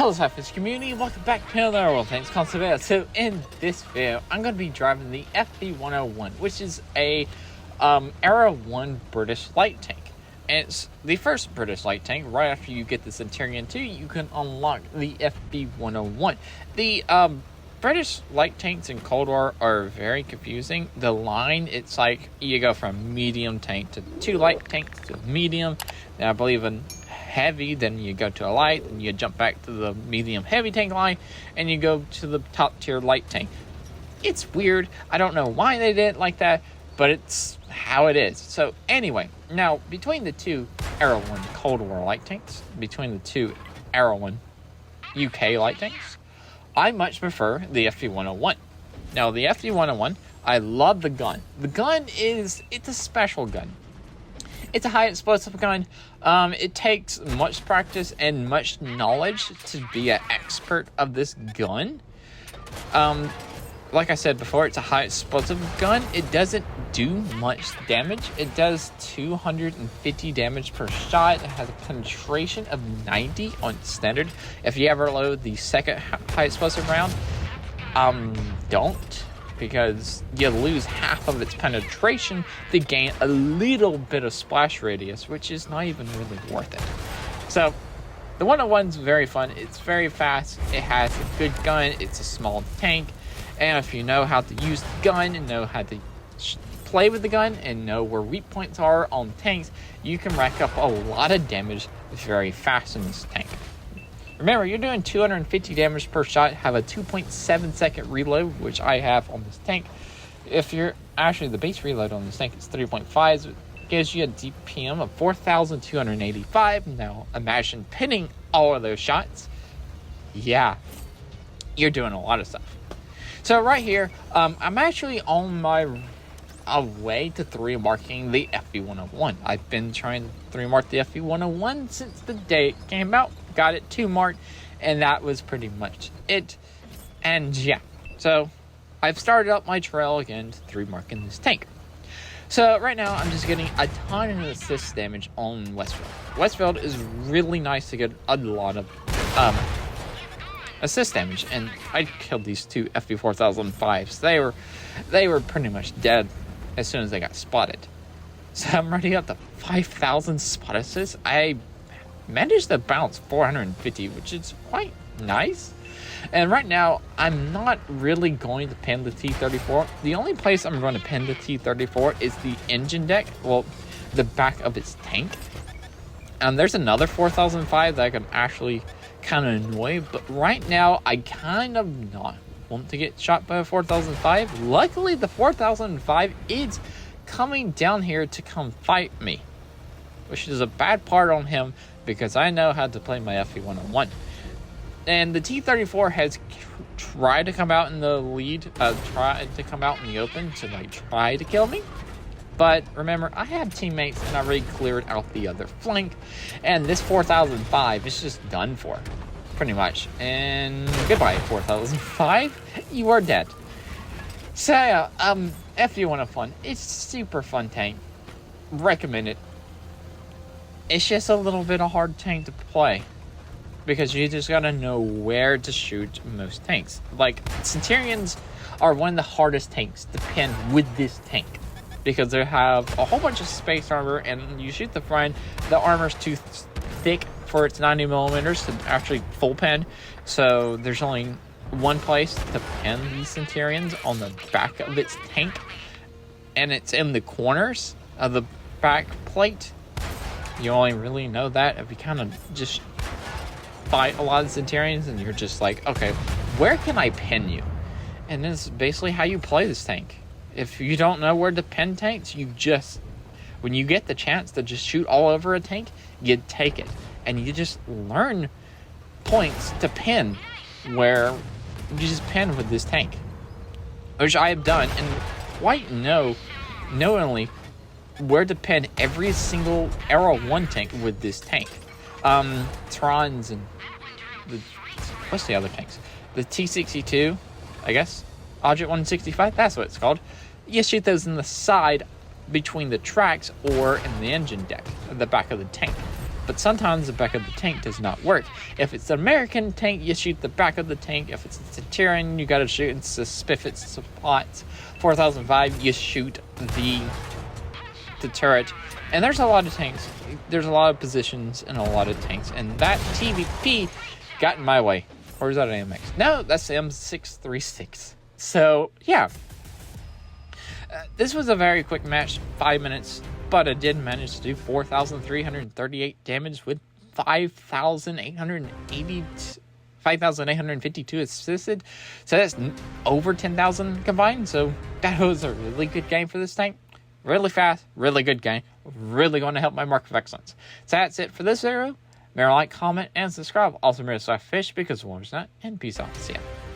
Hello SLAPAFISH community, welcome back to another World Tanks console video. So in this video, I'm going to be driving the FV101, which is a Era 1 British light tank. And it's the first British light tank. Right after you get the Centurion 2, you can unlock the FV101. The British light tanks in Cold War are very confusing. The line, it's like you go from medium tank to 2 light tanks to medium. Then I believe in heavy, then you go to a light, then you jump back to the medium heavy tank line, and you go to the top tier light tank. It's weird. I don't know why they did it like that, but it's how it is. So anyway, now between the two Era 1 Cold War light tanks, between the two Era 1 UK light tanks, I much prefer the FV101. Now the FV101, I love the gun. The gun it's a special gun. It's a high explosive gun. It takes much practice and much knowledge to be an expert of this gun. Like I said before, it's a high explosive gun. It doesn't do much damage. It does 250 damage per shot. It has a penetration of 90 on standard. If you ever load the second high explosive round, don't, because you lose half of its penetration to gain a little bit of splash radius, which is not even really worth it. So the 101's very fun. It's very fast. It has a good gun. It's a small tank. And if you know how to use the gun and know how to play with the gun and know where weak points are on tanks, you can rack up a lot of damage very fast in this tank. Remember, you're doing 250 damage per shot, have a 2.7 second reload, which I have on this tank. If you're actually, the base reload on this tank is 3.5, so it gives you a DPM of 4,285. Now, imagine pinning all of those shots. Yeah, you're doing a lot of stuff. So right here, I'm actually on my way to 3-marking the FV101. I've been trying to 3-mark the FV101 since the day it came out. Got it 2-marked, and that was pretty much it. And yeah, so I've started up my trail again to 3-marking this tank. So right now, I'm just getting a ton of assist damage on Westfield. Westfield is really nice to get a lot of assist damage, and I killed these two FV4005s. They were pretty much dead as soon as they got spotted. So I'm already up to 5,000 spot assists. I managed to bounce 450, which is quite nice. And right now, I'm not really going to pin the T-34. The only place I'm going to pin the T-34 is the engine deck, well, the back of its tank. And there's another 4005 that I can actually kind of annoy, but right now, I kind of not want to get shot by a 4005. Luckily, the 4005 is coming down here to come fight me, which is a bad part on him because I know how to play my FV101. And the T-34 has tried to come out in the lead, tried to come out in the open to like try to kill me. But remember, I have teammates and I already cleared out the other flank, and this 4005 is just done for, pretty much. And goodbye, 4005. You are dead. So yeah, FV101, it's a super fun tank. Recommend it. It's just a little bit of hard tank to play, because you just gotta know where to shoot most tanks. Like, Centurions are one of the hardest tanks to pin with this tank, because they have a whole bunch of space armor, and you shoot the front, the armor's too thick for its 90 millimeters to actually full pin, so there's only one place to pin these Centurions, on the back of its tank, and it's in the corners of the back plate. You only really know that if you kind of just fight a lot of Centurions and you're just like, okay, where can I pin you? And this is basically how you play this tank. If you don't know where to pin tanks, you just, when you get the chance to just shoot all over a tank, you take it. And you just learn points to pin where you just pin with this tank, which I have done, and quite knowingly where to pin every single Era 1 tank with this tank. Trons and what's the other tanks? The T-62, I guess. Object 165, that's what it's called. You shoot those in the side between the tracks or in the engine deck at the back of the tank. But sometimes the back of the tank does not work. If it's an American tank, you shoot the back of the tank. If it's a Centurion, you gotta shoot in Spiffet spots. 4005, you shoot the turret. And there's a lot of tanks. There's a lot of positions and a lot of tanks. And that TVP got in my way. Or is that an AMX? No, that's the M636. So, yeah. This was a very quick match, 5 minutes. But I did manage to do 4,338 damage with 5,852 assisted. So that's over 10,000 combined. So that was a really good game for this tank. Really fast, really good game. Really going to help my mark of excellence. So that's it for this video. Remember, like, comment, and subscribe. Also, remember to SLAPAFISH because war's not. And peace out. See ya.